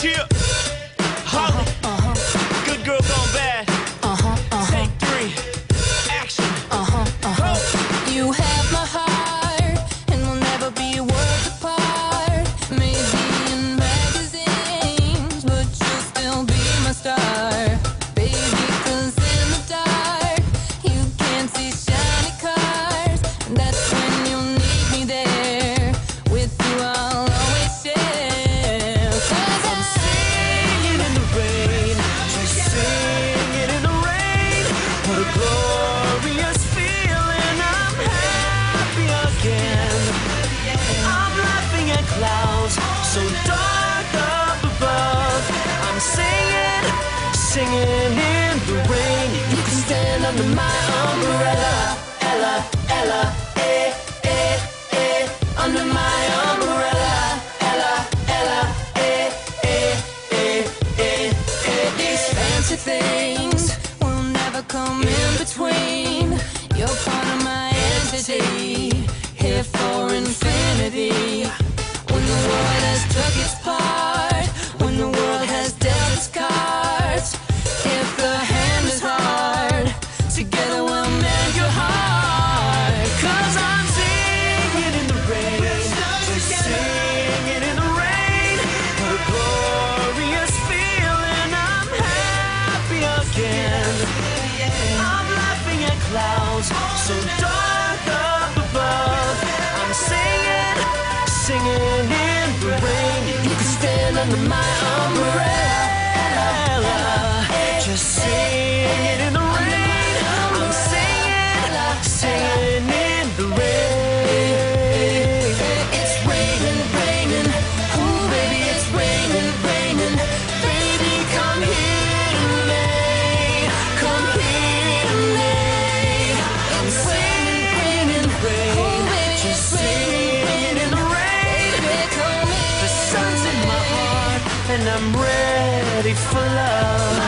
Cheer. Holly. Good girl gone bad. Take 3. Action. You have my heart, and we'll never be worlds apart. Maybe in magazines, but you'll still be my star. Baby, 'cause in the dark, you can't see shiny cars. And that's when you'll need me there. With you I'll always share. 'Cause I'm singing in the rain, just singing in the rain. What a glorious feeling, I'm happy again. I'm laughing at clouds so dark up above. I'm singing, singing in the rain. You can stand under my umbrella, Ella, Ella, under my umbrella, Ella, Ella, these fancy things will never come in between. You're part of my entity, here for infinity. When the world has took its part, when the world has dealt its cards, if the hand is hard, together we'll mend your heart. 'Cause I'm singing in the rain, just singing in the rain. What a glorious feeling, I'm happy again. I'm laughing at clouds so dark up above. I'm singing, singing in the rain. You can stand under my umbrella, just singing in the rain. I'm singing, singing in the rain. It's raining, raining, ooh baby, it's raining, raining. Baby, come here to me, come here to me. I'm singing in the rain, just singing in the rain. The sun's in my heart, and I'm ready for love.